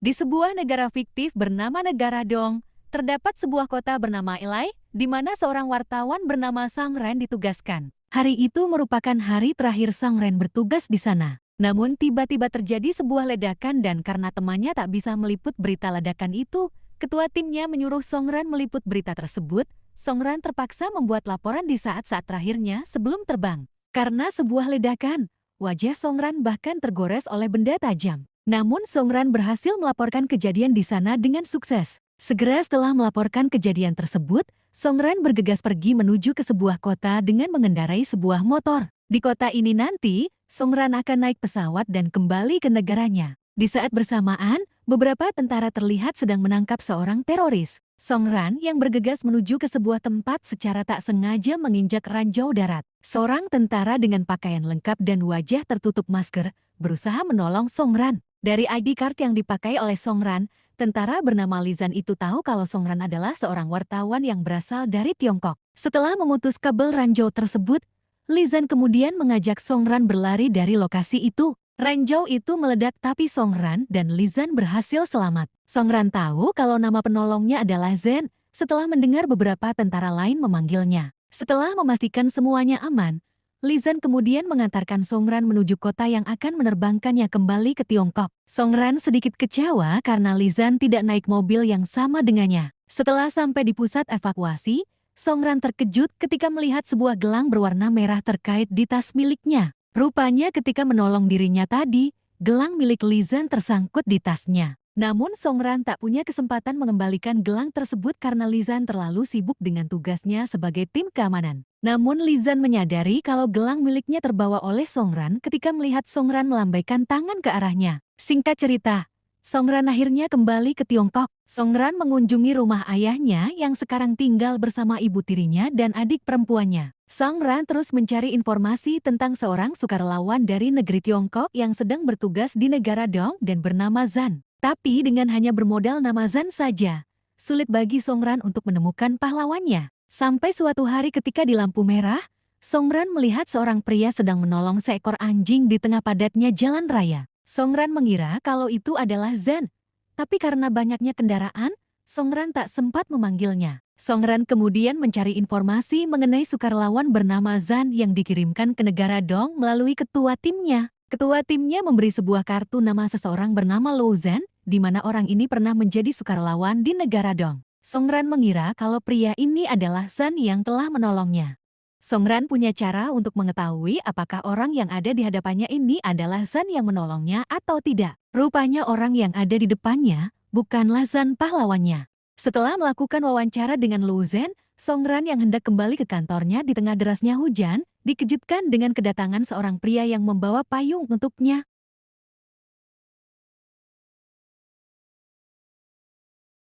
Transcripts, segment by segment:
Di sebuah negara fiktif bernama Negara Dong, terdapat sebuah kota bernama Elai, di mana seorang wartawan bernama Sang Ren ditugaskan. Hari itu merupakan hari terakhir Sang Ren bertugas di sana. Namun tiba-tiba terjadi sebuah ledakan dan karena temannya tak bisa meliput berita ledakan itu, ketua timnya menyuruh Song Ren meliput berita tersebut. Song Ren terpaksa membuat laporan di saat-saat terakhirnya sebelum terbang. Karena sebuah ledakan, wajah Song Ren bahkan tergores oleh benda tajam. Namun Song Ren berhasil melaporkan kejadian di sana dengan sukses. Segera setelah melaporkan kejadian tersebut, Song Ren bergegas pergi menuju ke sebuah kota dengan mengendarai sebuah motor. Di kota ini nanti, Song Ren akan naik pesawat dan kembali ke negaranya. Di saat bersamaan, beberapa tentara terlihat sedang menangkap seorang teroris. Song Ren yang bergegas menuju ke sebuah tempat secara tak sengaja menginjak ranjau darat. Seorang tentara dengan pakaian lengkap dan wajah tertutup masker berusaha menolong Song Ren. Dari ID card yang dipakai oleh Song Ren, tentara bernama Li Zan itu tahu kalau Song Ren adalah seorang wartawan yang berasal dari Tiongkok. Setelah memutus kabel ranjau tersebut, Li Zan kemudian mengajak Song Ren berlari dari lokasi itu. Ranjau itu meledak tapi Song Ren dan Li Zan berhasil selamat. Song Ren tahu kalau nama penolongnya adalah Zen setelah mendengar beberapa tentara lain memanggilnya. Setelah memastikan semuanya aman, Li Zan kemudian mengantarkan Song Ren menuju kota yang akan menerbangkannya kembali ke Tiongkok. Song Ren sedikit kecewa karena Li Zan tidak naik mobil yang sama dengannya. Setelah sampai di pusat evakuasi, Song Ren terkejut ketika melihat sebuah gelang berwarna merah terkait di tas miliknya. Rupanya ketika menolong dirinya tadi, gelang milik Li Zan tersangkut di tasnya. Namun Song Ren tak punya kesempatan mengembalikan gelang tersebut karena Li Zan terlalu sibuk dengan tugasnya sebagai tim keamanan. Namun Li Zan menyadari kalau gelang miliknya terbawa oleh Song Ren ketika melihat Song Ren melambaikan tangan ke arahnya. Singkat cerita, Song Ren akhirnya kembali ke Tiongkok. Song Ren mengunjungi rumah ayahnya yang sekarang tinggal bersama ibu tirinya dan adik perempuannya. Song Ren terus mencari informasi tentang seorang sukarelawan dari negeri Tiongkok yang sedang bertugas di negara Dong dan bernama Zan. Tapi dengan hanya bermodal nama Zan saja, sulit bagi Song Ren untuk menemukan pahlawannya. Sampai suatu hari ketika di lampu merah, Song Ren melihat seorang pria sedang menolong seekor anjing di tengah padatnya jalan raya. Song Ren mengira kalau itu adalah Zan, tapi karena banyaknya kendaraan, Song Ren tak sempat memanggilnya. Song Ren kemudian mencari informasi mengenai sukarelawan bernama Zan yang dikirimkan ke negara Dong melalui ketua timnya. Ketua timnya memberi sebuah kartu nama seseorang bernama Lo Zan, di mana orang ini pernah menjadi sukarelawan di negara Dong. Song Ren mengira kalau pria ini adalah Zan yang telah menolongnya. Song Ren punya cara untuk mengetahui apakah orang yang ada di hadapannya ini adalah Zan yang menolongnya atau tidak. Rupanya orang yang ada di depannya bukanlah Zan pahlawannya. Setelah melakukan wawancara dengan Lo Zan, Song Ren yang hendak kembali ke kantornya di tengah derasnya hujan, dikejutkan dengan kedatangan seorang pria yang membawa payung untuknya.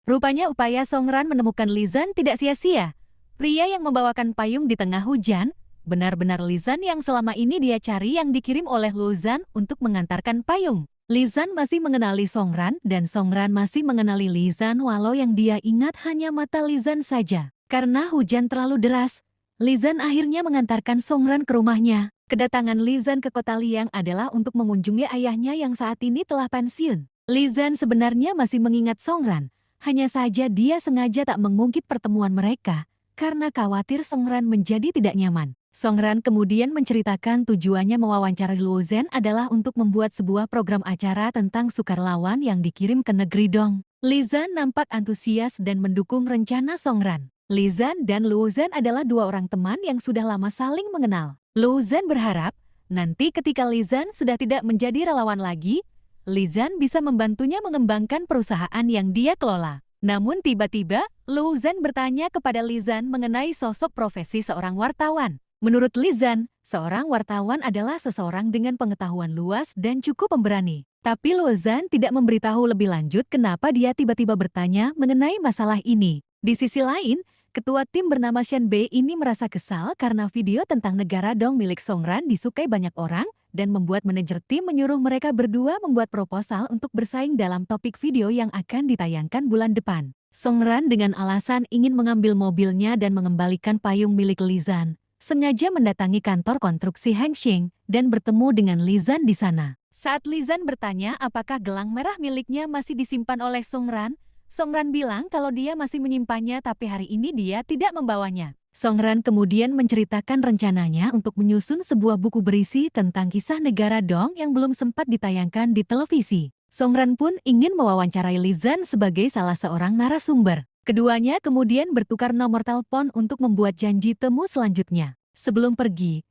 Rupanya upaya Song Ren menemukan Li Zan tidak sia-sia. Pria yang membawakan payung di tengah hujan, benar-benar Li Zan yang selama ini dia cari yang dikirim oleh Lo Zan untuk mengantarkan payung. Li Zan masih mengenali Song Ren dan Song Ren masih mengenali Li Zan walau yang dia ingat hanya mata Li Zan saja. Karena hujan terlalu deras, Li Zan akhirnya mengantarkan Song Ren ke rumahnya. Kedatangan Li Zan ke kota Liang adalah untuk mengunjungi ayahnya yang saat ini telah pensiun. Li Zan sebenarnya masih mengingat Song Ren, hanya saja dia sengaja tak mengungkit pertemuan mereka karena khawatir Song Ren menjadi tidak nyaman. Song Ren kemudian menceritakan tujuannya mewawancarai Lo Zan adalah untuk membuat sebuah program acara tentang sukarelawan yang dikirim ke negeri Dong. Li Zan nampak antusias dan mendukung rencana Song Ren. Li Zan dan Lo Zan adalah dua orang teman yang sudah lama saling mengenal. Lo Zan berharap nanti ketika Li Zan sudah tidak menjadi relawan lagi, Li Zan bisa membantunya mengembangkan perusahaan yang dia kelola. Namun tiba-tiba, Lo Zan bertanya kepada Li Zan mengenai sosok profesi seorang wartawan. Menurut Li Zan, seorang wartawan adalah seseorang dengan pengetahuan luas dan cukup pemberani. Tapi Lo Zan tidak memberitahu lebih lanjut kenapa dia tiba-tiba bertanya mengenai masalah ini. Di sisi lain, ketua tim bernama Shen Bei ini merasa kesal karena video tentang negara Dong milik Song Ren disukai banyak orang dan membuat manajer tim menyuruh mereka berdua membuat proposal untuk bersaing dalam topik video yang akan ditayangkan bulan depan. Song Ren dengan alasan ingin mengambil mobilnya dan mengembalikan payung milik Li Zan, sengaja mendatangi kantor konstruksi Hengxing dan bertemu dengan Li Zan di sana. Saat Lizan bertanya apakah gelang merah miliknya masih disimpan oleh Songran, Songran bilang kalau dia masih menyimpannya tapi hari ini dia tidak membawanya. Songran kemudian menceritakan rencananya untuk menyusun sebuah buku berisi tentang kisah negara Dong yang belum sempat ditayangkan di televisi. Songran pun ingin mewawancarai Lizan sebagai salah seorang narasumber. Keduanya kemudian bertukar nomor telepon untuk membuat janji temu selanjutnya. Sebelum pergi,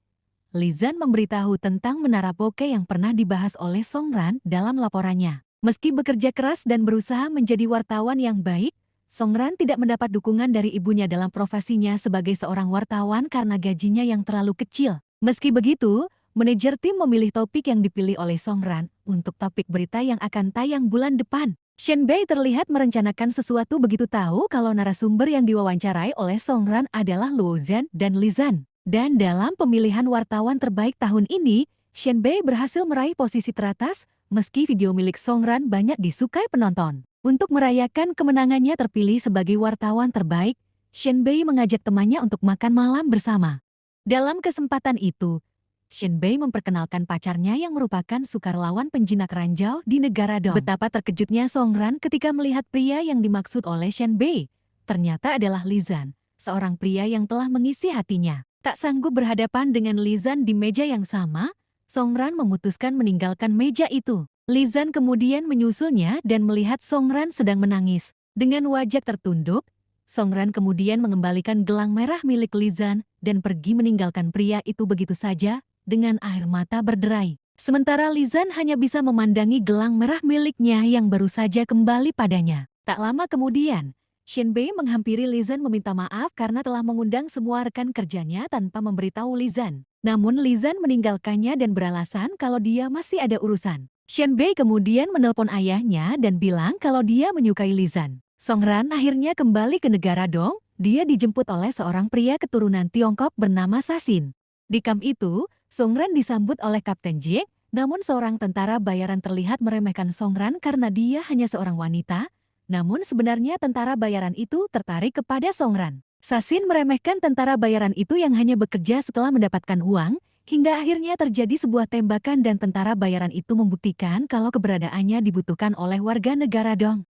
Lizan memberitahu tentang menara Poke yang pernah dibahas oleh Songran dalam laporannya. Meski bekerja keras dan berusaha menjadi wartawan yang baik, Songran tidak mendapat dukungan dari ibunya dalam profesinya sebagai seorang wartawan karena gajinya yang terlalu kecil. Meski begitu, manajer tim memilih topik yang dipilih oleh Songran untuk topik berita yang akan tayang bulan depan. Shen Bei terlihat merencanakan sesuatu begitu tahu kalau narasumber yang diwawancarai oleh Songran adalah Luo Zhan dan Lizan. Dan dalam pemilihan wartawan terbaik tahun ini, Shen Bei berhasil meraih posisi teratas meski video milik Songran banyak disukai penonton. Untuk merayakan kemenangannya terpilih sebagai wartawan terbaik, Shen Bei mengajak temannya untuk makan malam bersama. Dalam kesempatan itu, Shen Bei memperkenalkan pacarnya yang merupakan sukarelawan penjinak ranjau di negara Dong. Betapa terkejutnya Songran ketika melihat pria yang dimaksud oleh Shen Bei. Ternyata adalah Lizan, seorang pria yang telah mengisi hatinya. Tak sanggup berhadapan dengan Lizan di meja yang sama, Songran memutuskan meninggalkan meja itu. Lizan kemudian menyusulnya dan melihat Songran sedang menangis. Dengan wajah tertunduk, Songran kemudian mengembalikan gelang merah milik Lizan dan pergi meninggalkan pria itu begitu saja dengan air mata berderai. Sementara Lizan hanya bisa memandangi gelang merah miliknya yang baru saja kembali padanya. Tak lama kemudian, Shen Bei menghampiri Lizan meminta maaf karena telah mengundang semua rekan kerjanya tanpa memberitahu Lizan. Namun Lizan meninggalkannya dan beralasan kalau dia masih ada urusan. Shen Bei kemudian menelpon ayahnya dan bilang kalau dia menyukai Lizan. Songran akhirnya kembali ke negara Dong. Dia dijemput oleh seorang pria keturunan Tiongkok bernama Sasin. Di kamp itu, Songran disambut oleh Kapten Jie, namun seorang tentara bayaran terlihat meremehkan Songran karena dia hanya seorang wanita. Namun sebenarnya tentara bayaran itu tertarik kepada Songran. Sasin meremehkan tentara bayaran itu yang hanya bekerja setelah mendapatkan uang, hingga akhirnya terjadi sebuah tembakan dan tentara bayaran itu membuktikan kalau keberadaannya dibutuhkan oleh warga negara Dong.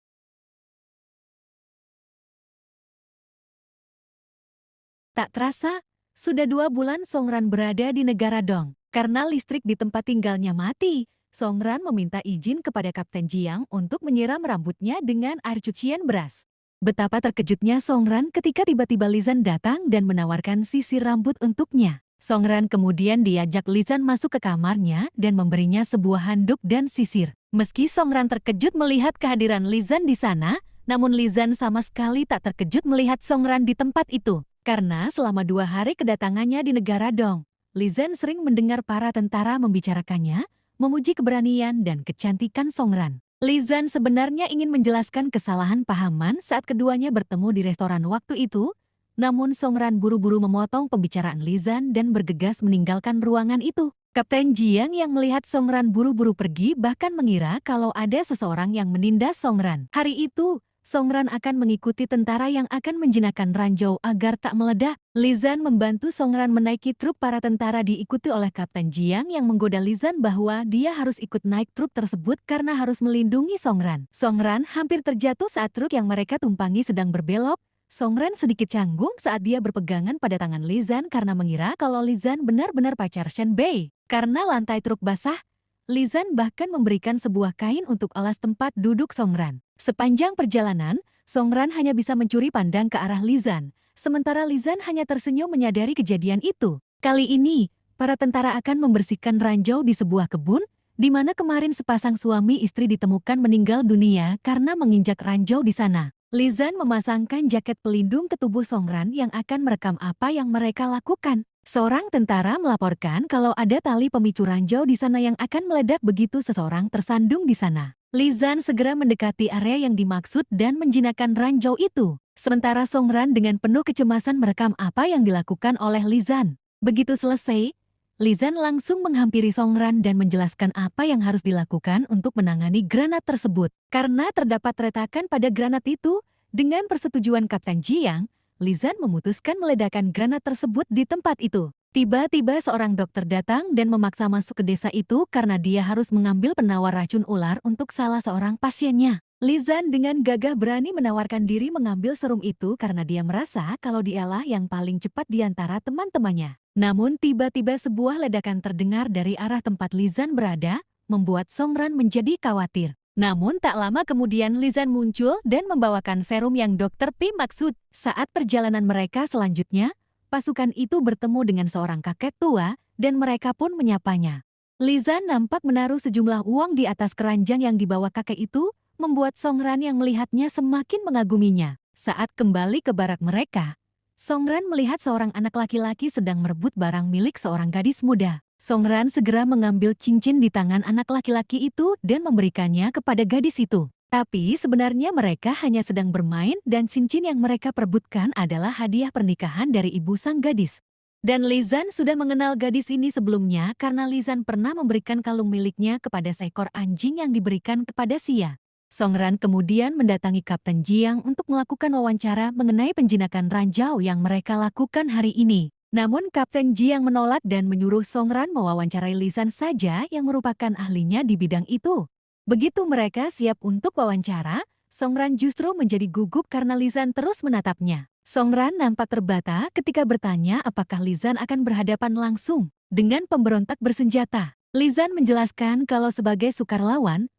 Tak terasa, sudah 2 bulan Songran berada di negara Dong. Karena listrik di tempat tinggalnya mati, Songran meminta izin kepada Kapten Jiang untuk menyiram rambutnya dengan air cucian beras. Betapa terkejutnya Songran ketika tiba-tiba Lizan datang dan menawarkan sisir rambut untuknya. Songran kemudian diajak Lizan masuk ke kamarnya dan memberinya sebuah handuk dan sisir. Meski Songran terkejut melihat kehadiran Lizan di sana, namun Lizan sama sekali tak terkejut melihat Songran di tempat itu. Karena selama 2 hari kedatangannya di negara Dong, Lizan sering mendengar para tentara membicarakannya, memuji keberanian dan kecantikan Songran. Lizan sebenarnya ingin menjelaskan kesalahan pahaman saat keduanya bertemu di restoran waktu itu, namun Songran buru-buru memotong pembicaraan Lizan dan bergegas meninggalkan ruangan itu. Kapten Jiang yang melihat Songran buru-buru pergi bahkan mengira kalau ada seseorang yang menindas Songran. Hari itu, Songran akan mengikuti tentara yang akan menjinakkan ranjau agar tak meledak. Lizan membantu Songran menaiki truk para tentara diikuti oleh Kapten Jiang yang menggoda Lizan bahwa dia harus ikut naik truk tersebut karena harus melindungi Songran. Songran hampir terjatuh saat truk yang mereka tumpangi sedang berbelok. Songran sedikit canggung saat dia berpegangan pada tangan Lizan karena mengira kalau Lizan benar-benar pacar Shen Bei. Karena lantai truk basah, Lizan bahkan memberikan sebuah kain untuk alas tempat duduk Songran. Sepanjang perjalanan, Songran hanya bisa mencuri pandang ke arah Lizan, sementara Lizan hanya tersenyum menyadari kejadian itu. Kali ini, para tentara akan membersihkan ranjau di sebuah kebun, di mana kemarin sepasang suami istri ditemukan meninggal dunia karena menginjak ranjau di sana. Lizan memasangkan jaket pelindung ke tubuh Songran yang akan merekam apa yang mereka lakukan. Seorang tentara melaporkan kalau ada tali pemicu ranjau di sana yang akan meledak begitu seseorang tersandung di sana. Lizan segera mendekati area yang dimaksud dan menjinakkan ranjau itu. Sementara Songran dengan penuh kecemasan merekam apa yang dilakukan oleh Lizan. Begitu selesai, Lizan langsung menghampiri Songran dan menjelaskan apa yang harus dilakukan untuk menangani granat tersebut. Karena terdapat retakan pada granat itu, dengan persetujuan Kapten Jiang, Lizan memutuskan meledakkan granat tersebut di tempat itu. Tiba-tiba seorang dokter datang dan memaksa masuk ke desa itu karena dia harus mengambil penawar racun ular untuk salah seorang pasiennya. Lizan dengan gagah berani menawarkan diri mengambil serum itu karena dia merasa kalau dialah yang paling cepat di antara teman-temannya. Namun tiba-tiba sebuah ledakan terdengar dari arah tempat Lizan berada, membuat Songran menjadi khawatir. Namun tak lama kemudian Lizan muncul dan membawakan serum yang dokter Pi maksud. Saat perjalanan mereka selanjutnya, pasukan itu bertemu dengan seorang kakek tua, dan mereka pun menyapanya. Lizan nampak menaruh sejumlah uang di atas keranjang yang dibawa kakek itu, membuat Songran yang melihatnya semakin mengaguminya. Saat kembali ke barak mereka, Songran melihat seorang anak laki-laki sedang merebut barang milik seorang gadis muda. Songran segera mengambil cincin di tangan anak laki-laki itu dan memberikannya kepada gadis itu. Tapi sebenarnya mereka hanya sedang bermain dan cincin yang mereka perebutkan adalah hadiah pernikahan dari ibu sang gadis. Dan Lizan sudah mengenal gadis ini sebelumnya karena Lizan pernah memberikan kalung miliknya kepada seekor anjing yang diberikan kepada Sia. Songran kemudian mendatangi Kapten Jiang untuk melakukan wawancara mengenai penjinakan ranjau yang mereka lakukan hari ini. Namun Kapten Jiang menolak dan menyuruh Songran mewawancarai Lizan saja yang merupakan ahlinya di bidang itu. Begitu mereka siap untuk wawancara, Songran justru menjadi gugup karena Lizan terus menatapnya. Songran nampak terbata ketika bertanya apakah Lizan akan berhadapan langsung dengan pemberontak bersenjata. Lizan menjelaskan kalau sebagai sukarelawan,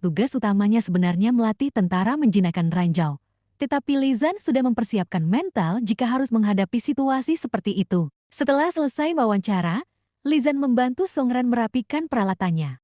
tugas utamanya sebenarnya melatih tentara menjinakkan ranjau. Tetapi Lizan sudah mempersiapkan mental jika harus menghadapi situasi seperti itu. Setelah selesai wawancara, Lizan membantu Songran merapikan peralatannya.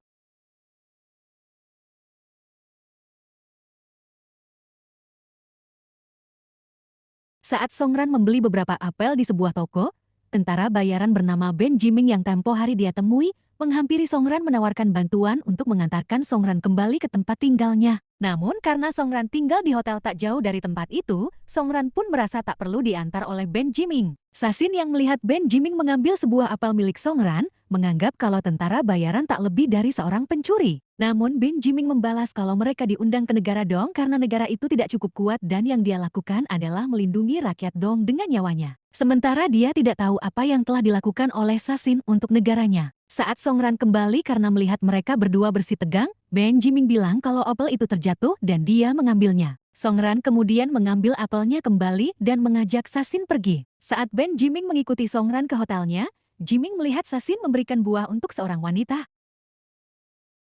Saat Songran membeli beberapa apel di sebuah toko, tentara bayaran bernama Ben Jiming yang tempo hari dia temui, menghampiri Songran menawarkan bantuan untuk mengantarkan Songran kembali ke tempat tinggalnya. Namun karena Songran tinggal di hotel tak jauh dari tempat itu, Songran pun merasa tak perlu diantar oleh Ben Jiming. Sasin yang melihat Ben Jiming mengambil sebuah apel milik Songran, menganggap kalau tentara bayaran tak lebih dari seorang pencuri. Namun Ben Jiming membalas kalau mereka diundang ke negara Dong karena negara itu tidak cukup kuat dan yang dia lakukan adalah melindungi rakyat Dong dengan nyawanya. Sementara dia tidak tahu apa yang telah dilakukan oleh Sasin untuk negaranya. Saat Songran kembali karena melihat mereka berdua bersih tegang, Ben Jiming bilang kalau apel itu terjatuh dan dia mengambilnya. Songran kemudian mengambil apelnya kembali dan mengajak Sasin pergi. Saat Ben Jiming mengikuti Songran ke hotelnya, Jiming melihat Sasin memberikan buah untuk seorang wanita.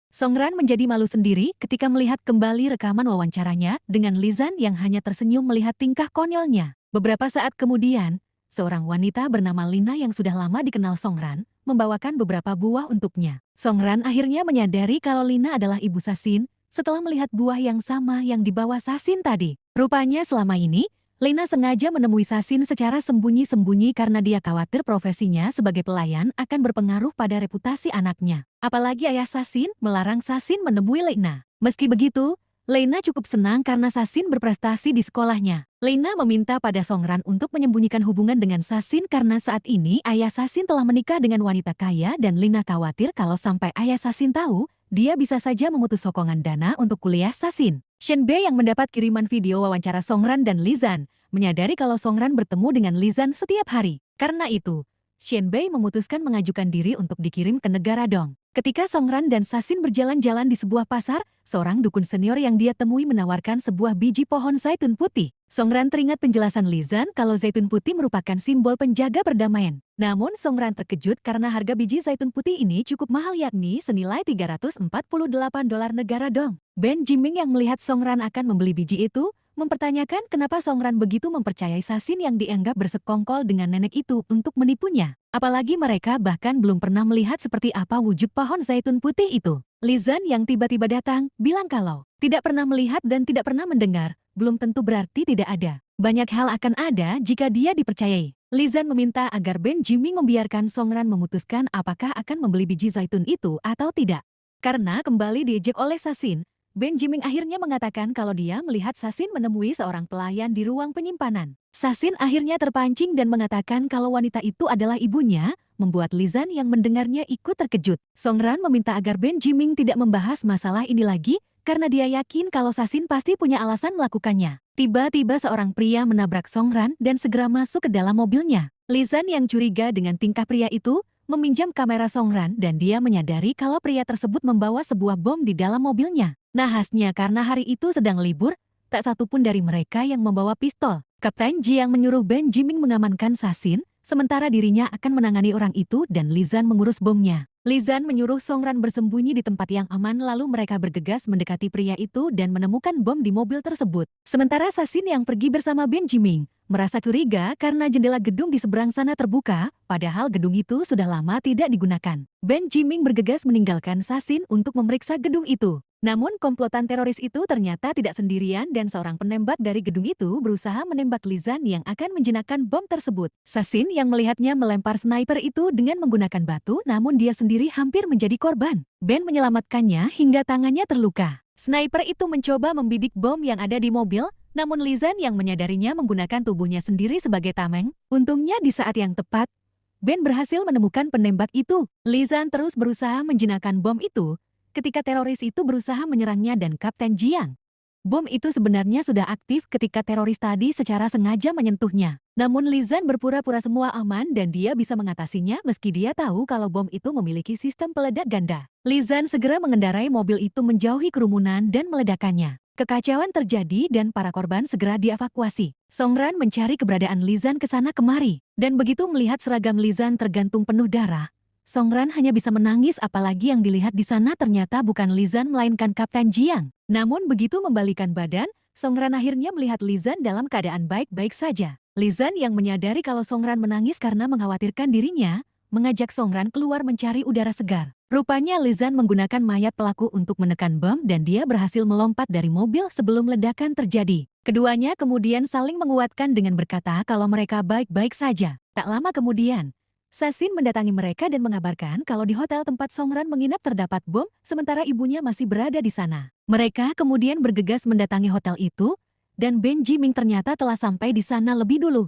Songran menjadi malu sendiri ketika melihat kembali rekaman wawancaranya dengan Lizan yang hanya tersenyum melihat tingkah konyolnya. Beberapa saat kemudian, seorang wanita bernama Lina yang sudah lama dikenal Songran, membawakan beberapa buah untuknya. Songran akhirnya menyadari kalau Lina adalah ibu Sasin setelah melihat buah yang sama yang dibawa Sasin tadi. Rupanya selama ini, Lina sengaja menemui Sasin secara sembunyi-sembunyi karena dia khawatir profesinya sebagai pelayan akan berpengaruh pada reputasi anaknya. Apalagi ayah Sasin melarang Sasin menemui Lina. Meski begitu, Lina cukup senang karena Sasin berprestasi di sekolahnya. Lina meminta pada Songran untuk menyembunyikan hubungan dengan Sasin karena saat ini ayah Sasin telah menikah dengan wanita kaya dan Lina khawatir kalau sampai ayah Sasin tahu, dia bisa saja memutus sokongan dana untuk kuliah Sasin. Shenbei yang mendapat kiriman video wawancara Songran dan Lizan, menyadari kalau Songran bertemu dengan Lizan setiap hari. Karena itu, Shenbei memutuskan mengajukan diri untuk dikirim ke negara Dong. Ketika Songran dan Sasin berjalan-jalan di sebuah pasar, seorang dukun senior yang dia temui menawarkan sebuah biji pohon zaitun putih. Songran teringat penjelasan Lizan kalau zaitun putih merupakan simbol penjaga perdamaian. Namun Songran terkejut karena harga biji zaitun putih ini cukup mahal yakni senilai $348 negara Dong. Ben Jiming yang melihat Songran akan membeli biji itu, mempertanyakan kenapa Songran begitu mempercayai Sasin yang dianggap bersekongkol dengan nenek itu untuk menipunya. Apalagi mereka bahkan belum pernah melihat seperti apa wujud pohon zaitun putih itu. Lizan yang tiba-tiba datang, bilang kalau tidak pernah melihat dan tidak pernah mendengar, belum tentu berarti tidak ada. Banyak hal akan ada jika dia dipercayai. Lizan meminta agar Ben Jiming membiarkan Songran memutuskan apakah akan membeli biji zaitun itu atau tidak. Karena kembali diejek oleh Sasin, Ben Jiming akhirnya mengatakan kalau dia melihat Sasin menemui seorang pelayan di ruang penyimpanan. Sasin akhirnya terpancing dan mengatakan kalau wanita itu adalah ibunya, membuat Lizan yang mendengarnya ikut terkejut. Songran meminta agar Ben Jiming tidak membahas masalah ini lagi, karena dia yakin kalau Sasin pasti punya alasan melakukannya. Tiba-tiba seorang pria menabrak Songran dan segera masuk ke dalam mobilnya. Lizan yang curiga dengan tingkah pria itu, meminjam kamera Songran dan dia menyadari kalau pria tersebut membawa sebuah bom di dalam mobilnya. Nahasnya karena hari itu sedang libur, tak satupun dari mereka yang membawa pistol. Kapten Jiang menyuruh Ben Jiming mengamankan Sasin, sementara dirinya akan menangani orang itu dan Lizan mengurus bomnya. Lizan menyuruh Songran bersembunyi di tempat yang aman lalu mereka bergegas mendekati pria itu dan menemukan bom di mobil tersebut. Sementara Sasin yang pergi bersama Ben Jiming, merasa curiga karena jendela gedung di seberang sana terbuka, padahal gedung itu sudah lama tidak digunakan. Ben Jiming bergegas meninggalkan Sasin untuk memeriksa gedung itu. Namun komplotan teroris itu ternyata tidak sendirian dan seorang penembak dari gedung itu berusaha menembak Lizan yang akan menjinakkan bom tersebut. Sasin yang melihatnya melempar sniper itu dengan menggunakan batu namun dia sendiri hampir menjadi korban. Ben menyelamatkannya hingga tangannya terluka. Sniper itu mencoba membidik bom yang ada di mobil, namun Lizan yang menyadarinya menggunakan tubuhnya sendiri sebagai tameng. Untungnya di saat yang tepat, Ben berhasil menemukan penembak itu. Lizan terus berusaha menjinakkan bom itu, ketika teroris itu berusaha menyerangnya dan Kapten Jiang. Bom itu sebenarnya sudah aktif ketika teroris tadi secara sengaja menyentuhnya. Namun Lizan berpura-pura semua aman dan dia bisa mengatasinya meski dia tahu kalau bom itu memiliki sistem peledak ganda. Lizan segera mengendarai mobil itu menjauhi kerumunan dan meledakannya. Kekacauan terjadi dan para korban segera dievakuasi. Songran mencari keberadaan Lizan ke sana kemari. Dan begitu melihat seragam Lizan tergantung penuh darah, Songran hanya bisa menangis apalagi yang dilihat di sana ternyata bukan Lizan melainkan Kapten Jiang. Namun begitu membalikan badan, Songran akhirnya melihat Lizan dalam keadaan baik-baik saja. Lizan yang menyadari kalau Songran menangis karena mengkhawatirkan dirinya, mengajak Songran keluar mencari udara segar. Rupanya Lizan menggunakan mayat pelaku untuk menekan bom dan dia berhasil melompat dari mobil sebelum ledakan terjadi. Keduanya kemudian saling menguatkan dengan berkata kalau mereka baik-baik saja. Tak lama kemudian, Sasin mendatangi mereka dan mengabarkan kalau di hotel tempat Songran menginap terdapat bom, sementara ibunya masih berada di sana. Mereka kemudian bergegas mendatangi hotel itu, dan Ben Jiming ternyata telah sampai di sana lebih dulu.